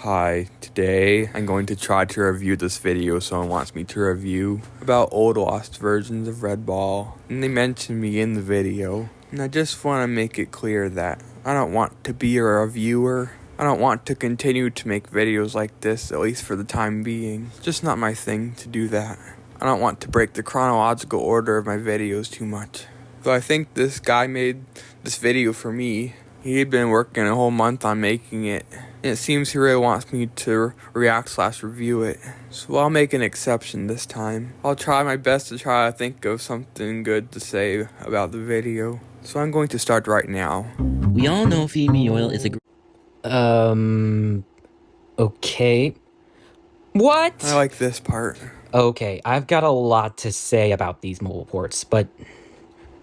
Hi, today I'm going to try to review this video someone wants me to review about old lost versions of Red Ball, and they mentioned me in the video, and I just want to make it clear that I don't want to be a reviewer. I don't want to continue to make videos like this, at least for the time being. It's just not my thing to do that. I don't want to break the chronological order of my videos too much. Though I think this guy made this video for me. He had been working a whole month on making it, and it seems he really wants me to react/review it. So I'll make an exception this time. I'll try my best to try to think of something good to say about the video. So I'm going to start right now. We all know Fimi Oil is a okay. What? I like this part. Okay, I've got a lot to say about these mobile ports, but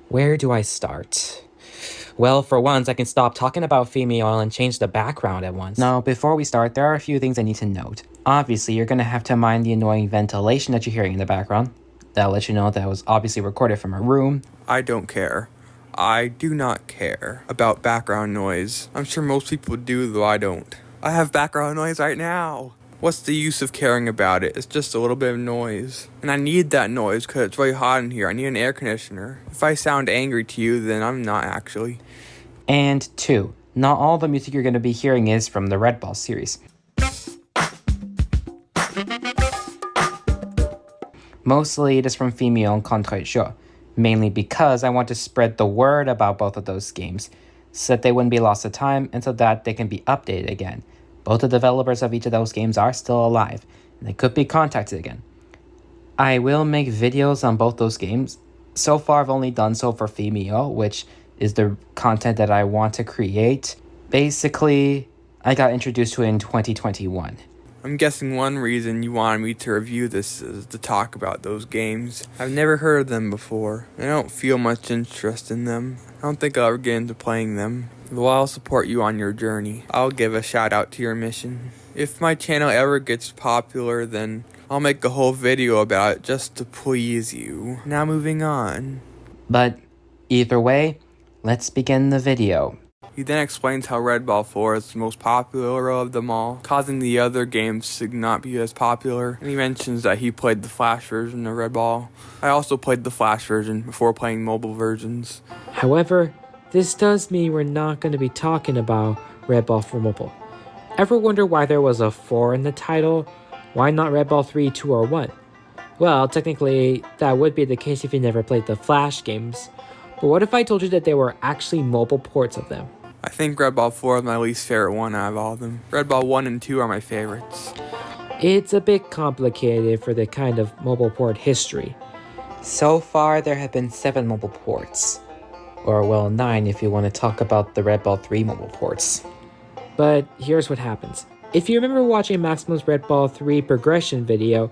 where do I start? Well, for once, I can stop talking about Fimi Oil and change the background at once. Now, before we start, there are a few things I need to note. Obviously, you're gonna have to mind the annoying ventilation that you're hearing in the background. That'll let you know that was obviously recorded from a room. I don't care. I do not care about background noise. I'm sure most people do, though I don't. I have background noise right now. What's the use of caring about it? It's just a little bit of noise. And I need that noise because it's really hot in here. I need an air conditioner. If I sound angry to you, then I'm not actually. And 2, not all the music you're going to be hearing is from the Red Ball series. Mostly it is from Fimi Oil and Contre-Jeux, mainly because I want to spread the word about both of those games, so that they wouldn't be lost to time and so that they can be updated again. Both the developers of each of those games are still alive, and they could be contacted again. I will make videos on both those games. So far, I've only done so for Fimi Oil, which is the content that I want to create. Basically, I got introduced to it in 2021. I'm guessing one reason you wanted me to review this is to talk about those games. I've never heard of them before. I don't feel much interest in them. I don't think I'll ever get into playing them. Though I'll support you on your journey. I'll give a shout out to your mission. If my channel ever gets popular, then I'll make a whole video about it just to please you. Now moving on. But either way, let's begin the video. He then explains how Red Ball 4 is the most popular of them all, causing the other games to not be as popular, and he mentions that he played the Flash version of Red Ball. I also played the Flash version before playing mobile versions. However, this does mean we're not going to be talking about Red Ball for mobile. Ever wonder why there was a 4 in the title? Why not Red Ball 3, 2, or 1? Well, technically, that would be the case if you never played the Flash games. But what if I told you that there were actually mobile ports of them? I think Red Ball 4 is my least favorite one out of all of them. Red Ball 1 and 2 are my favorites. It's a bit complicated for the kind of mobile port history. So far, there have been 7 mobile ports. Or, well, 9 if you want to talk about the Red Ball 3 mobile ports. But here's what happens. If you remember watching Maximum's Red Ball 3 progression video,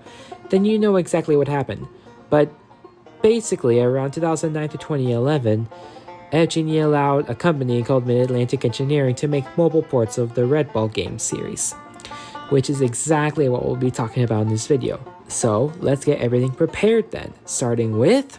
then you know exactly what happened. But basically, around 2009 to 2011, Genie allowed a company called Mid-Atlantic Engineering to make mobile ports of the Red Ball game series, which is exactly what we'll be talking about in this video. So let's get everything prepared then, starting with...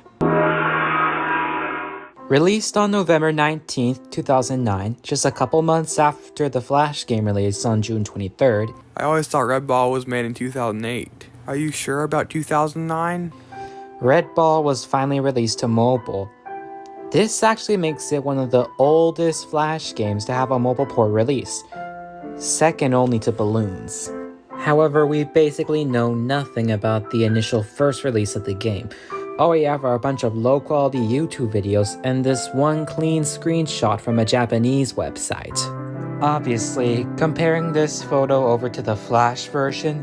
Released on November 19th, 2009, just a couple months after the Flash game released on June 23rd. I always thought Red Ball was made in 2008. Are you sure about 2009? Red Ball was finally released to mobile. This actually makes it one of the oldest Flash games to have a mobile port release, second only to Balloons. However, we basically know nothing about the initial first release of the game. All we have are a bunch of low-quality YouTube videos and this one clean screenshot from a Japanese website. Obviously, comparing this photo over to the Flash version,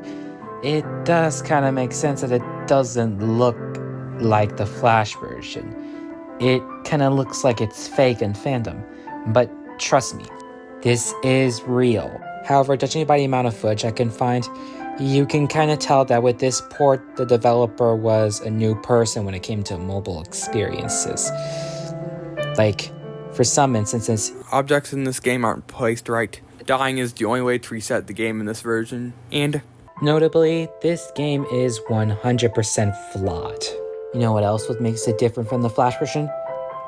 it does kind of make sense that it doesn't look like the Flash version. It kind of looks like it's fake and fandom, but trust me, this is real. However, judging by the amount of footage I can find, you can kind of tell that with this port, the developer was a new person when it came to mobile experiences. Like, for some instances, objects in this game aren't placed right. Dying is the only way to reset the game in this version, and notably, this game is 100% flawed. You know what else makes it different from the Flash version?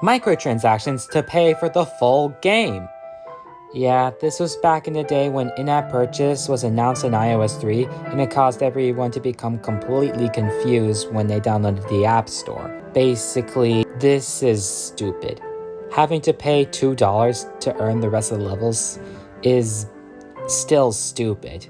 Microtransactions to pay for the full game. Yeah, this was back in the day when in-app purchase was announced in iOS 3, and it caused everyone to become completely confused when they downloaded the App Store. Basically, this is stupid. Having to pay $2 to earn the rest of the levels is still stupid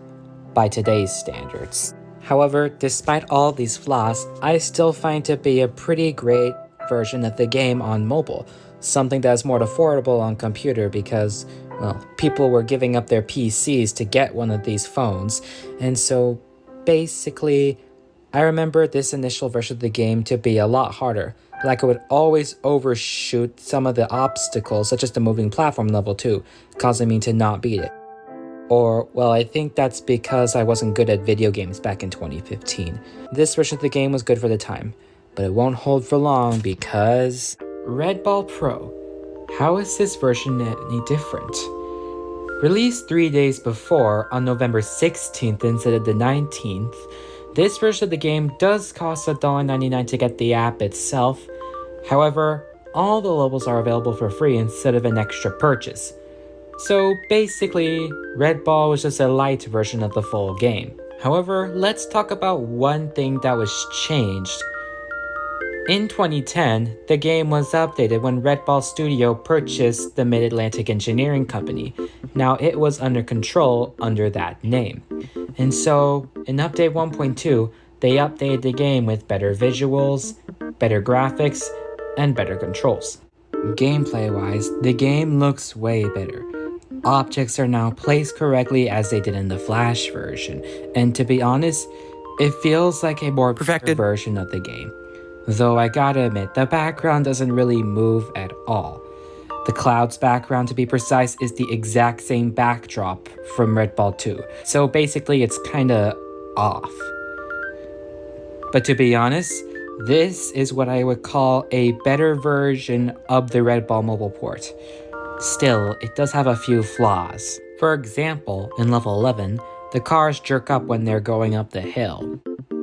by today's standards. However, despite all these flaws, I still find it to be a pretty great version of the game on mobile, something that is more affordable on computer because, well, people were giving up their PCs to get one of these phones, and so basically, I remember this initial version of the game to be a lot harder. Like I would always overshoot some of the obstacles, such as the moving platform level 2, causing me to not beat it. Or, well, I think that's because I wasn't good at video games back in 2015. This version of the game was good for the time, but it won't hold for long because... Red Ball Pro. How is this version any different? Released 3 days before, on November 16th instead of the 19th, this version of the game does cost $1.99 to get the app itself. However, all the levels are available for free instead of an extra purchase. So basically, Red Ball was just a light version of the full game. However, let's talk about one thing that was changed. In 2010, the game was updated when Red Ball Studio purchased the Mid-Atlantic Engineering Company. Now it was under control under that name. And so, in Update 1.2, they updated the game with better visuals, better graphics, and better controls. Gameplay-wise, the game looks way better. Objects are now placed correctly as they did in the Flash version, and to be honest, it feels like a more perfected version of the game. Though I gotta admit, the background doesn't really move at all. The cloud's background, to be precise, is the exact same backdrop from Red Ball 2, so basically it's kinda off. But to be honest, this is what I would call a better version of the Red Ball mobile port. Still, it does have a few flaws. For example, in level 11, the cars jerk up when they're going up the hill.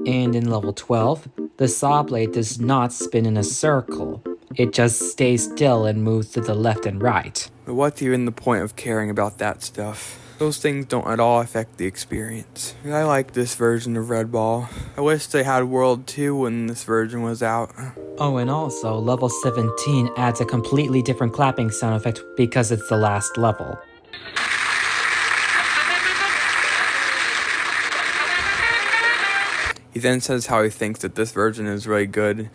And in level 12, the saw blade does not spin in a circle. It just stays still and moves to the left and right. But what's even the point of caring about that stuff? Those things don't at all affect the experience. I like this version of Red Ball. I wish they had World 2 when this version was out. Oh, and also, level 17 adds a completely different clapping sound effect because it's the last level. He then says how he thinks that this version is really good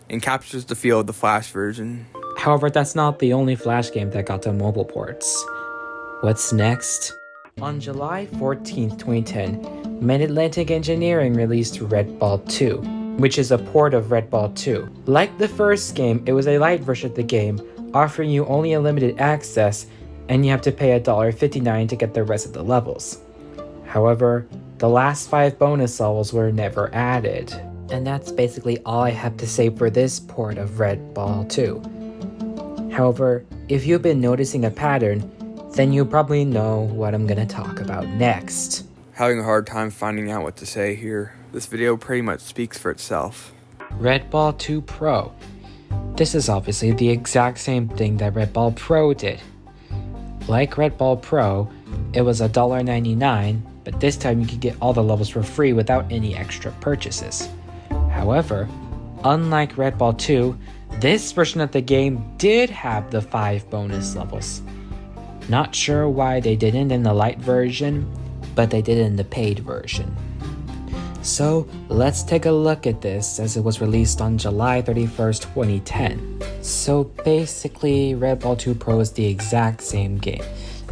and captures the feel of the Flash version. However, that's not the only Flash game that got to mobile ports. What's next? On July 14th, 2010, Mid-Atlantic Engineering released Red Ball 2, which is a port of Red Ball 2. Like the first game, it was a light version of the game, offering you only a limited access, and you have to pay $1.59 to get the rest of the levels. However, the last 5 bonus levels were never added. And that's basically all I have to say for this port of Red Ball 2. However, if you've been noticing a pattern, then you probably know what I'm gonna talk about next. Having a hard time finding out what to say here. This video pretty much speaks for itself. Red Ball 2 Pro. This is obviously the exact same thing that Red Ball Pro did. Like Red Ball Pro, it was $1.99, but this time you could get all the levels for free without any extra purchases. However, unlike Red Ball 2, this version of the game did have the 5 bonus levels. Not sure why they didn't in the light version, but they did in the paid version. So let's take a look at this as it was released on July 31st, 2010. So basically, Red Ball 2 Pro is the exact same game.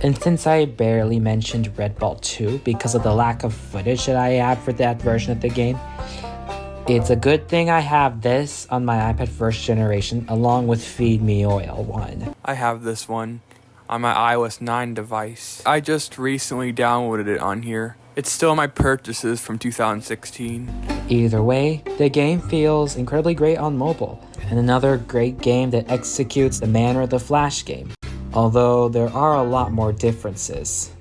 And since I barely mentioned Red Ball 2 because of the lack of footage that I had for that version of the game, it's a good thing I have this on my iPad first generation along with Feed Me Oil 1. I have this one on my iOS 9 device. I just recently downloaded it on here. It's still my purchases from 2016. Either way, the game feels incredibly great on mobile, and another great game that executes the manner of the Flash game. Although there are a lot more differences,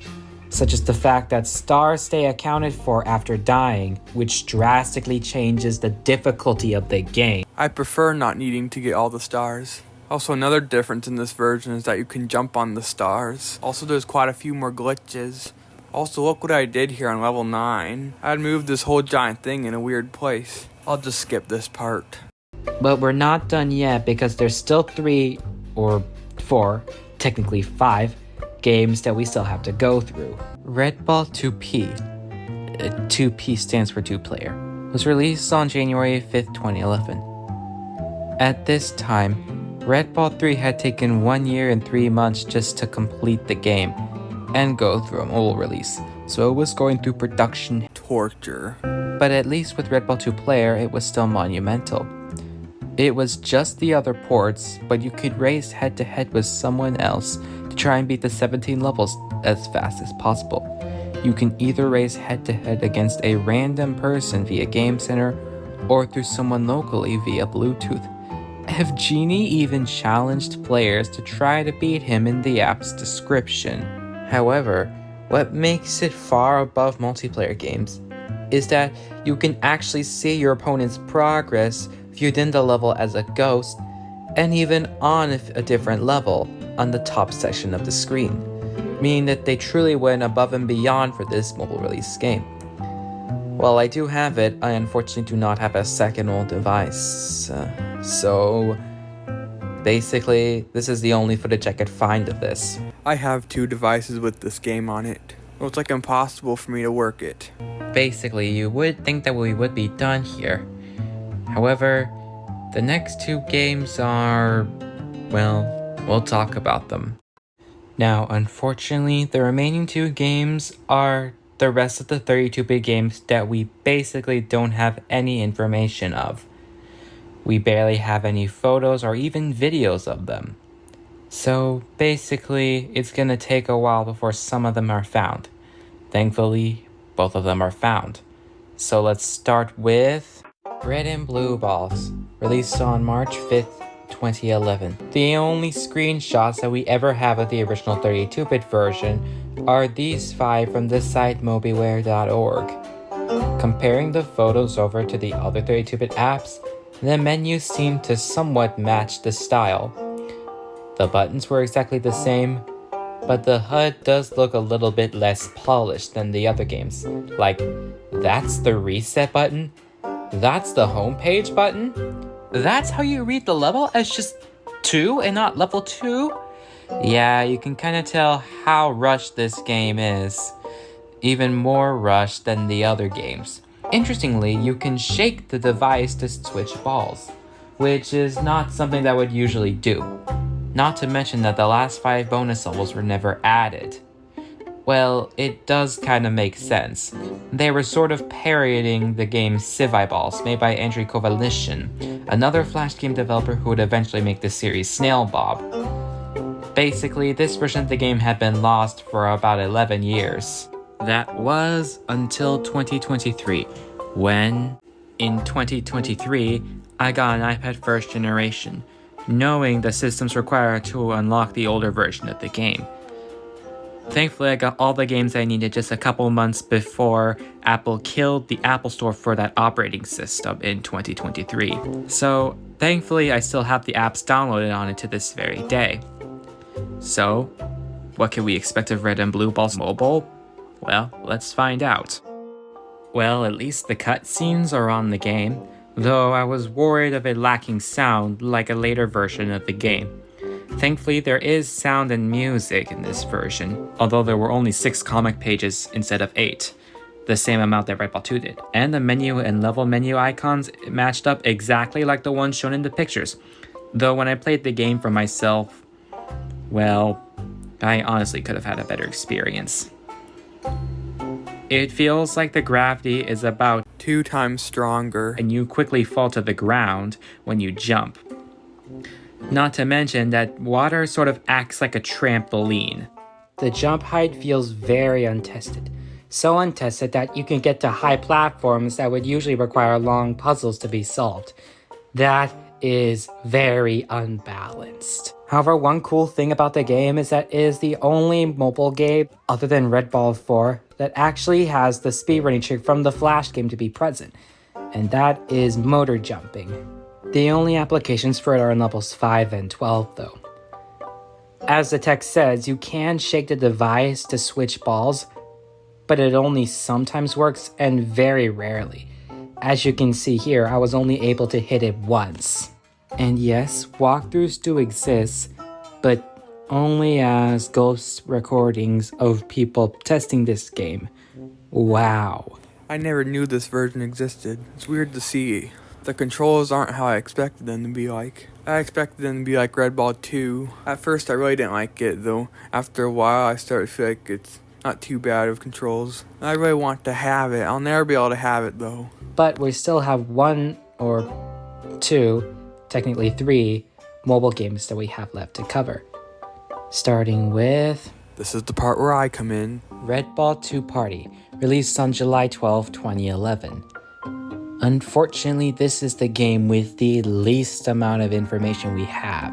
such as the fact that stars stay accounted for after dying, which drastically changes the difficulty of the game. I prefer not needing to get all the stars. Also, another difference in this version is that you can jump on the stars. Also, there's quite a few more glitches. Also, look what I did here on level 9. I had moved this whole giant thing in a weird place. I'll just skip this part. But we're not done yet because there's still 3 or 4, technically 5, games that we still have to go through. Red Ball 2P, 2P stands for 2-player, was released on January 5th, 2011. At this time, Red Ball 3 had taken 1 year and 3 months just to complete the game and go through a mobile release, so it was going through production Torture. but at least with Red Ball 2 Player, it was still monumental. It was just the other ports, but you could race head-to-head with someone else to try and beat the 17 levels as fast as possible. You can either race head-to-head against a random person via Game Center, or through someone locally via Bluetooth. Evgeny even challenged players to try to beat him in the app's description. However, what makes it far above multiplayer games is that you can actually see your opponent's progress viewed in the level as a ghost, and even on a different level on the top section of the screen, meaning that they truly went above and beyond for this mobile release game. While I do have it, I unfortunately do not have a second old device, so basically this is the only footage I could find of this. I have 2 devices with this game on it. It's like impossible for me to work it. Basically, you would think that we would be done here. However, the next 2 games are, well, we'll talk about them. Now, unfortunately, the remaining 2 games are the rest of the 32-bit games that we basically don't have any information of. We barely have any photos or even videos of them. So basically, it's gonna take a while before some of them are found. Thankfully, both of them are found. So let's start with Red and Blue Balls, released on March 5th, 2011. The only screenshots that we ever have of the original 32-bit version are these 5 from the site mobiware.org. Comparing the photos over to the other 32-bit apps, the menus seemed to somewhat match the style. The buttons were exactly the same, but the HUD does look a little bit less polished than the other games. Like, that's the reset button? That's the homepage button? That's how you read the level as just 2 and not level 2? Yeah, you can kind of tell how rushed this game is. Even more rushed than the other games. Interestingly, you can shake the device to switch balls, which is not something that would usually do. Not to mention that the last 5 bonus levels were never added. Well, it does kind of make sense. They were sort of parodying the game Civi Balls made by Andrei Kovalyshyn, another Flash game developer who would eventually make the series Snail Bob. Basically, this version of the game had been lost for about 11 years. That was until 2023, when, in 2023, I got an iPad first generation, knowing the systems required to unlock the older version of the game. Thankfully, I got all the games I needed just a couple months before Apple killed the Apple Store for that operating system in 2023. So, thankfully, I still have the apps downloaded on it to this very day. So, what can we expect of Red and Blue Balls Mobile? Well, let's find out. Well, at least the cutscenes are on the game, though I was worried of it lacking sound like a later version of the game. Thankfully, there is sound and music in this version, although there were only 6 comic pages instead of 8, the same amount that Red Ball 2 did. And the menu and level menu icons matched up exactly like the ones shown in the pictures, though when I played the game for myself, well, I honestly could have had a better experience. It feels like the gravity is about 2 times stronger. and you quickly fall to the ground when you jump. Not to mention that water sort of acts like a trampoline. The jump height feels very untested. So untested that you can get to high platforms that would usually require long puzzles to be solved. That is very unbalanced. However, one cool thing about the game is that it is the only mobile game, other than Red Ball 4, that actually has the speedrunning trick from the Flash game to be present. And that is motor jumping. The only applications for it are in levels 5 and 12 though. As the text says, you can shake the device to switch balls, but it only sometimes works and very rarely. As you can see here, I was only able to hit it once. And yes, walkthroughs do exist, but only as ghost recordings of people testing this game. Wow. I never knew this version existed. It's weird to see. The controls aren't how I expected them to be like. I expected them to be like Red Ball 2. At first I really didn't like it though. After a while I started to feel like it's not too bad of controls. I really want to have it. I'll never be able to have it though. But we still have 1 or 2, technically 3, mobile games that we have left to cover. Starting with This is the part where I come in. Red Ball 2 Party, released on July 12, 2011. Unfortunately, this is the game with the least amount of information we have.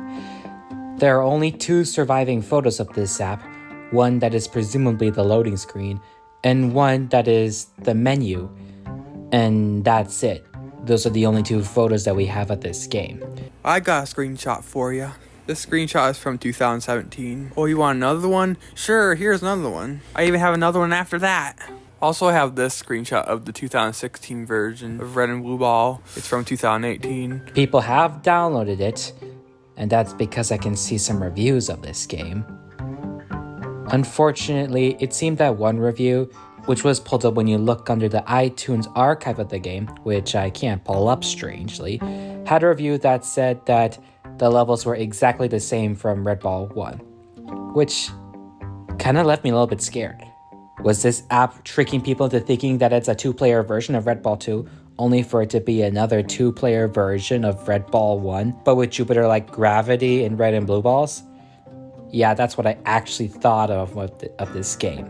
There are only 2 surviving photos of this app, one that is presumably the loading screen, and one that is the menu. And that's it. Those are the only 2 photos that we have of this game. I got a screenshot for you. This screenshot is from 2017. Oh, you want another one? Sure, here's another one. I even have another one after that. Also, I have this screenshot of the 2016 version of Red and Blue Ball. It's from 2018. People have downloaded it, and that's because I can see some reviews of this game. Unfortunately, it seemed that one review, which was pulled up when you look under the iTunes archive of the game, which I can't pull up strangely, had a review that said that the levels were exactly the same from Red Ball 1, which kind of left me a little bit scared. Was this app tricking people into thinking that it's a 2-player version of Red Ball 2, only for it to be another 2-player version of Red Ball 1, but with Jupiter-like gravity in Red and Blue Balls? Yeah, that's what I actually thought of this game,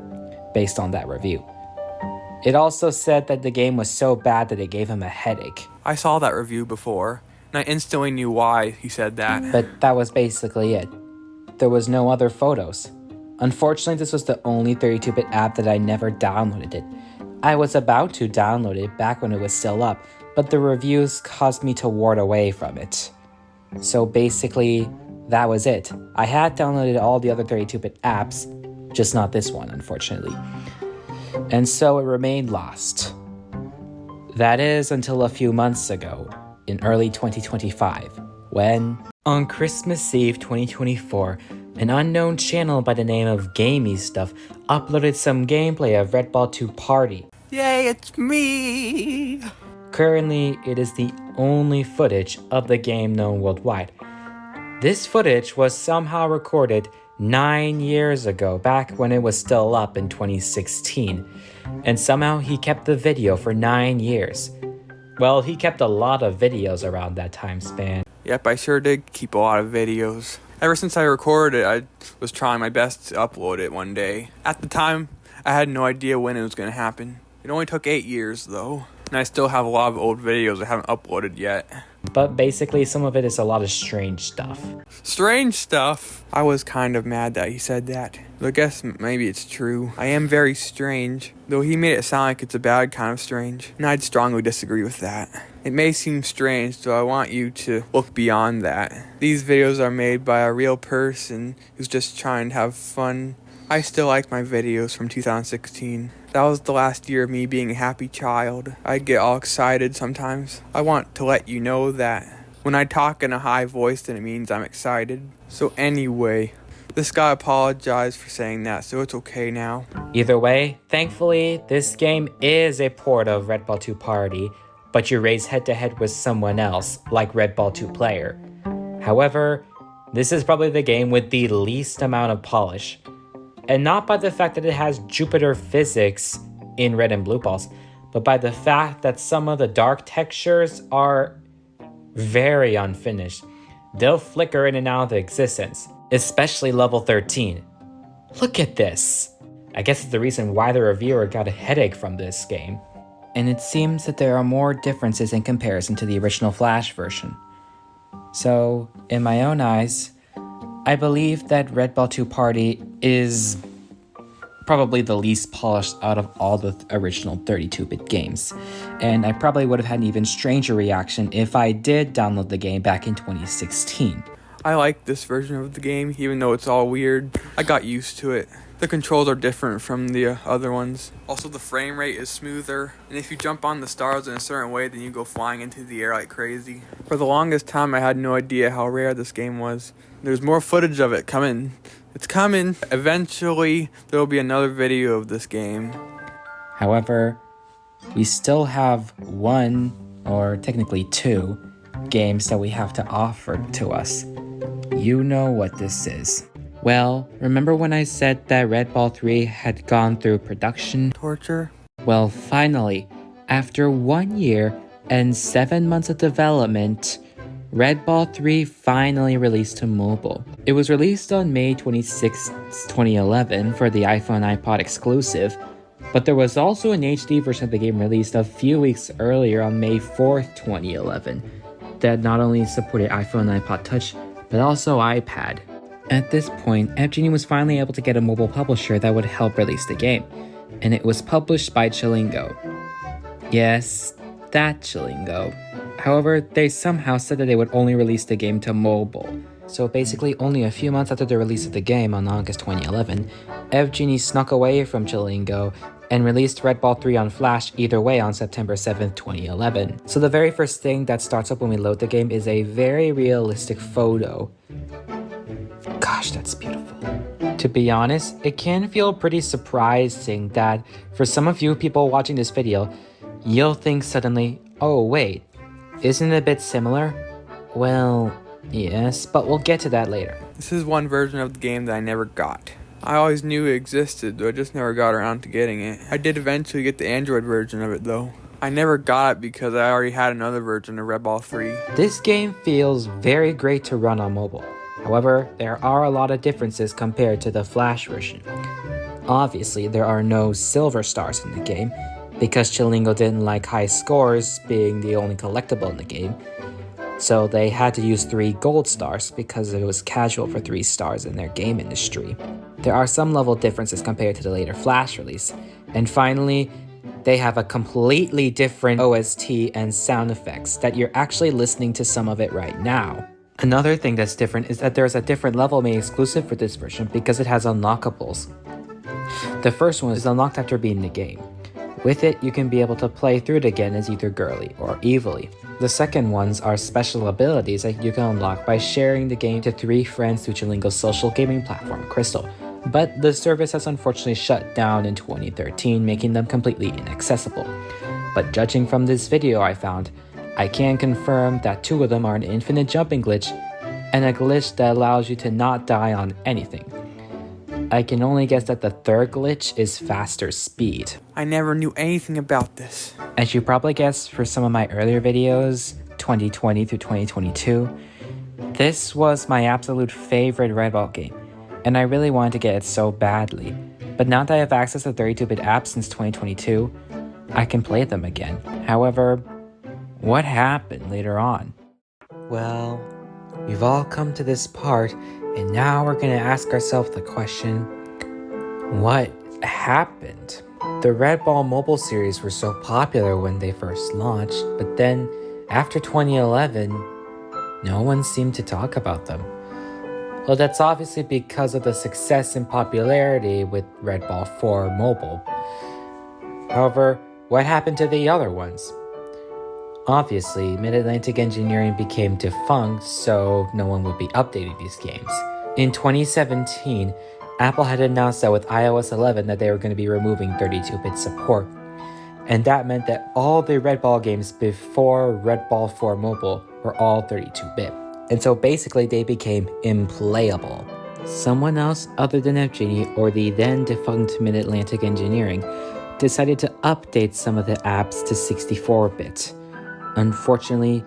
based on that review. It also said that the game was so bad that it gave him a headache. I saw that review before, and I instantly knew why he said that. But that was basically it. There was no other photos. Unfortunately, this was the only 32-bit app that I never downloaded it. I was about to download it back when it was still up, but the reviews caused me to ward away from it. So basically, that was it. I had downloaded all the other 32-bit apps, just not this one, unfortunately. And so it remained lost. That is until a few months ago, in early 2025, when, on Christmas Eve 2024, an unknown channel by the name of Gamey Stuff uploaded some gameplay of Red Ball 2 Party. Yay, it's me! Currently, it is the only footage of the game known worldwide. This footage was somehow recorded 9 years ago, back when it was still up in 2016, and somehow he kept the video for 9 years. Well, he kept a lot of videos around that time span. Yep, I sure did keep a lot of videos. Ever since I recorded it, I was trying my best to upload it one day. At the time, I had no idea when it was going to happen. It only took 8 years, though. And I still have a lot of old videos I haven't uploaded yet. But basically, some of it is a lot of strange stuff. Strange stuff? I was kind of mad that he said that. Though I guess maybe it's true. I am very strange. Though he made it sound like it's a bad kind of strange. And I'd strongly disagree with that. It may seem strange, so I want you to look beyond that. These videos are made by a real person who's just trying to have fun. I still like my videos from 2016. That was the last year of me being a happy child. I get all excited sometimes. I want to let you know that when I talk in a high voice, then it means I'm excited. So anyway, this guy apologized for saying that, so it's okay now. Either way, thankfully, this game is a port of Red Ball 2 Party, but you race head-to-head with someone else, like Red Ball 2 Player. However, this is probably the game with the least amount of polish. And not by the fact that it has Jupiter physics in Red and Blue Balls, but by the fact that some of the dark textures are very unfinished. They'll flicker in and out of existence, especially level 13. Look at this! I guess it's the reason why the reviewer got a headache from this game. And it seems that there are more differences in comparison to the original Flash version. So, in my own eyes, I believe that Red Ball 2 Party is probably the least polished out of all the original 32-bit games. And I probably would have had an even stranger reaction if I did download the game back in 2016. I like this version of the game, even though it's all weird. I got used to it. The controls are different from the other ones. Also, the frame rate is smoother, and if you jump on the stars in a certain way, then you go flying into the air like crazy. For the longest time, I had no idea how rare this game was. There's more footage of it coming. It's coming. Eventually, there will be another video of this game. However, we still have one, or technically two, games that we have to offer to us. You know what this is. Well, remember when I said that Red Ball 3 had gone through production Torture? Well, finally, after 1 year and 7 months of development, Red Ball 3 finally released to mobile. It was released on May 26, 2011 for the iPhone iPod exclusive, but there was also an HD version of the game released a few weeks earlier on May 4th, 2011 that not only supported iPhone and iPod Touch, but also iPad. At this point, App Genie was finally able to get a mobile publisher that would help release the game, and it was published by Chillingo. Yes, that Chillingo. However, they somehow said that they would only release the game to mobile. So basically, only a few months after the release of the game on August 2011, App Genie snuck away from Chillingo and released Red Ball 3 on Flash either way on September 7th, 2011. So the very first thing that starts up when we load the game is a very realistic photo. Gosh, that's beautiful. To be honest, it can feel pretty surprising that for some of you people watching this video, you'll think suddenly, oh wait, isn't it a bit similar? Well, yes, but we'll get to that later. This is one version of the game that I never got. I always knew it existed, though I just never got around to getting it. I did eventually get the Android version of it though. I never got it because I already had another version of Red Ball 3. This game feels very great to run on mobile. However, there are a lot of differences compared to the Flash version. Obviously, there are no silver stars in the game, because Chillingo didn't like high scores being the only collectible in the game. So they had to use 3 gold stars because it was casual for 3 stars in their game industry. There are some level differences compared to the later Flash release. And finally, they have a completely different OST and sound effects that you're actually listening to some of it right now. Another thing that's different is that there's a different level made exclusive for this version because it has unlockables. The first one is unlocked after beating the game. With it, you can be able to play through it again as either girly or evilly. The second ones are special abilities that you can unlock by sharing the game to 3 friends through Chillingo's social gaming platform, Crystal. But the service has unfortunately shut down in 2013, making them completely inaccessible. But judging from this video I found, I can confirm that 2 of them are an infinite jumping glitch and a glitch that allows you to not die on anything. I can only guess that the third glitch is faster speed. I never knew anything about this. As you probably guessed for some of my earlier videos, 2020 through 2022, this was my absolute favorite Red Ball game, and I really wanted to get it so badly. But now that I have access to 32-bit apps since 2022, I can play them again. However, what happened later on? Well, we've all come to this part, and now we're gonna ask ourselves the question, what happened? The Red Ball mobile series were so popular when they first launched, but then after 2011, no one seemed to talk about them. Well, that's obviously because of the success and popularity with Red Ball 4 mobile. However, what happened to the other ones? Obviously, Mid-Atlantic Engineering became defunct, so no one would be updating these games. In 2017, Apple had announced that with iOS 11 that they were going to be removing 32-bit support. And that meant that all the Red Ball games before Red Ball 4 mobile were all 32-bit. And so basically they became implayable. Someone else other than App Genie or the then defunct Mid-Atlantic Engineering decided to update some of the apps to 64-bit. Unfortunately,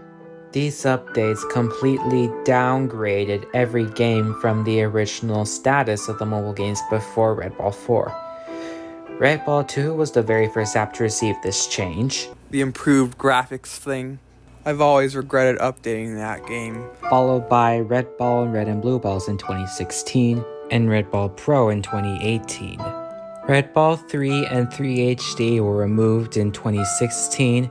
these updates completely downgraded every game from the original status of the mobile games before Red Ball 4. Red Ball 2 was the very first app to receive this change, The improved graphics thing. I've always regretted updating that game. followed by Red Ball and Red and Blue Balls in 2016, and Red Ball Pro in 2018. Red Ball 3 and 3 HD were removed in 2016,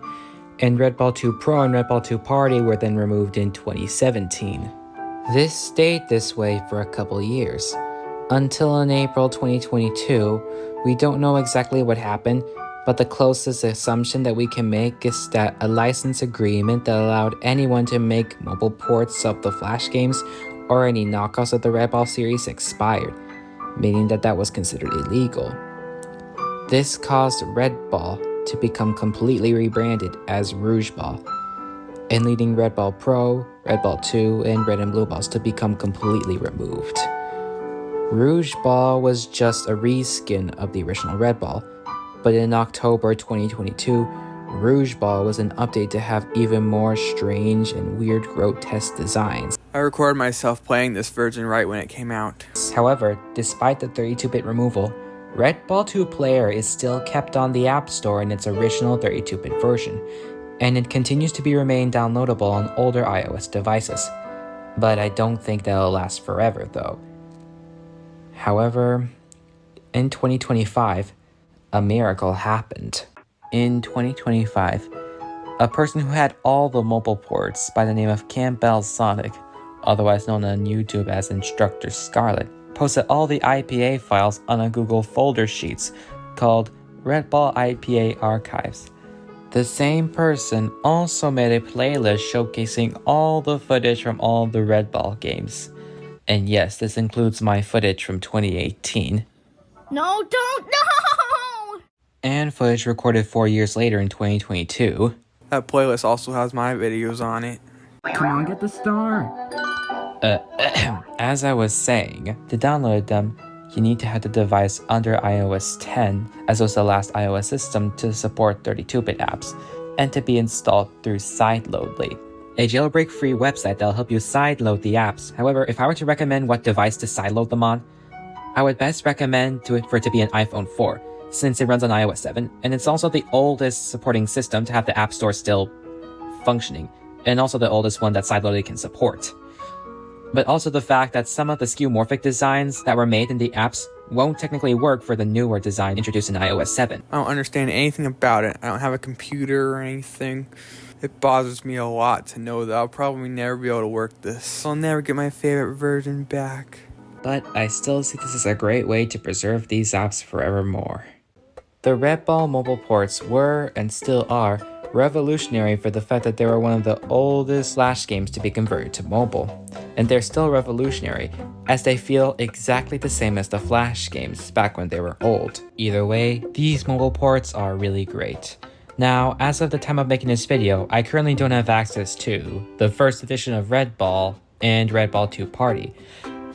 and Red Ball 2 Pro and Red Ball 2 Party were then removed in 2017. This stayed this way for a couple years, until in April 2022. We don't know exactly what happened, but the closest assumption that we can make is that a license agreement that allowed anyone to make mobile ports of the Flash games or any knockoffs of the Red Ball series expired, meaning that was considered illegal. This caused Red Ball to become completely rebranded as Rouge Ball, and leading Red Ball Pro, Red Ball 2, and Red and Blue Balls to become completely removed. Rouge Ball was just a reskin of the original Red Ball, but in October 2022, Rouge Ball was an update to have even more strange and weird grotesque designs. I recorded myself playing this version right when it came out. However, despite the 32-bit removal, Red Ball 2 Player is still kept on the App Store in its original 32-bit version, and it continues to be remain downloadable on older iOS devices. But I don't think that'll last forever though. However, in 2025, a miracle happened. In 2025, a person who had all the mobile ports by the name of Campbell Sonic, otherwise known on YouTube as Instructor Scarlet, posted all the IPA files on a Google folder sheets called Red Ball IPA Archives. The same person also made a playlist showcasing all the footage from all the Red Ball games. And yes, this includes my footage from 2018. No, don't, no! And footage recorded 4 years later in 2022. That playlist also has my videos on it. Come on, get the star. As I was saying, to download them, you need to have the device under iOS 10, as was the last iOS system to support 32-bit apps, and to be installed through Sideloadly, a jailbreak-free website that'll help you sideload the apps. However, if I were to recommend what device to sideload them on, I would best recommend for it to be an iPhone 4, since it runs on iOS 7, and it's also the oldest supporting system to have the App Store still functioning, and also the oldest one that Sideloadly can support. But also the fact that some of the skeuomorphic designs that were made in the apps won't technically work for the newer design introduced in iOS 7. I don't understand anything about it. I don't have a computer or anything. It bothers me a lot to know that I'll probably never be able to work this. I'll never get my favorite version back. But I still see this as a great way to preserve these apps forevermore. The Red Ball mobile ports were, and still are, revolutionary for the fact that they were one of the oldest Flash games to be converted to mobile. And they're still revolutionary, as they feel exactly the same as the Flash games back when they were old. Either way, these mobile ports are really great. Now, as of the time of making this video, I currently don't have access to the first edition of Red Ball and Red Ball 2 Party,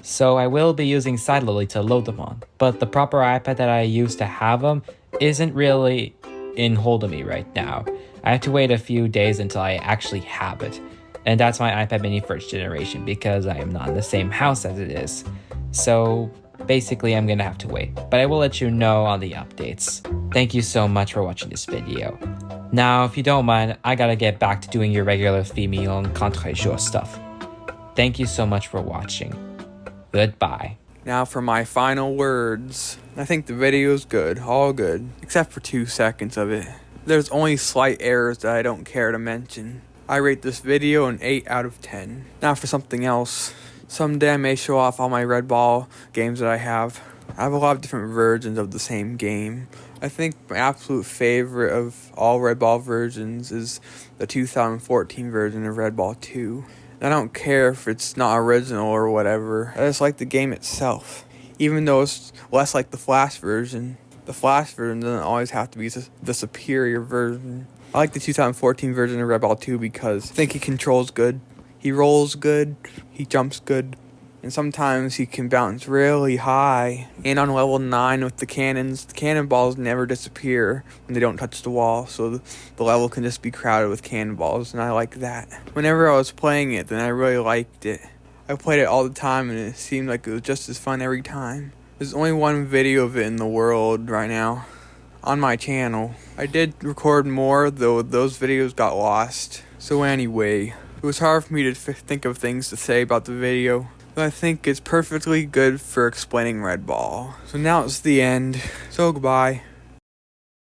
so I will be using Sideloadly to load them on. But the proper iPad that I use to have them isn't really in hold of me right now. I have to wait a few days until I actually have it. And that's my iPad mini first generation because I am not in the same house as it is. So basically I'm gonna have to wait, but I will let you know on the updates. Thank you so much for watching this video. Now, if you don't mind, I gotta get back to doing your regular female and contre-jour stuff. Thank you so much for watching. Goodbye. Now for my final words. I think the video's good, all good, except for 2 seconds of it. There's only slight errors that I don't care to mention. I rate this video an 8 out of 10. Now for something else. Someday I may show off all my Red Ball games that I have. I have a lot of different versions of the same game. I think my absolute favorite of all Red Ball versions is the 2014 version of Red Ball 2. I don't care if it's not original or whatever. I just like the game itself. Even though it's less like the Flash version. The Flash version doesn't always have to be the superior version. I like the 2014 version of Red Ball 2 because I think he controls good. He rolls good. He jumps good. And sometimes he can bounce really high. And on level 9 with the cannons, the cannonballs never disappear when they don't touch the wall. So the level can just be crowded with cannonballs, and I like that. Whenever I was playing it, then I really liked it. I played it all the time, and it seemed like it was just as fun every time. There's only one video of it in the world right now on my channel. I did record more, though those videos got lost. So anyway, it was hard for me to think of things to say about the video. but I think it's perfectly good for explaining Red Ball. So now it's the end. So goodbye.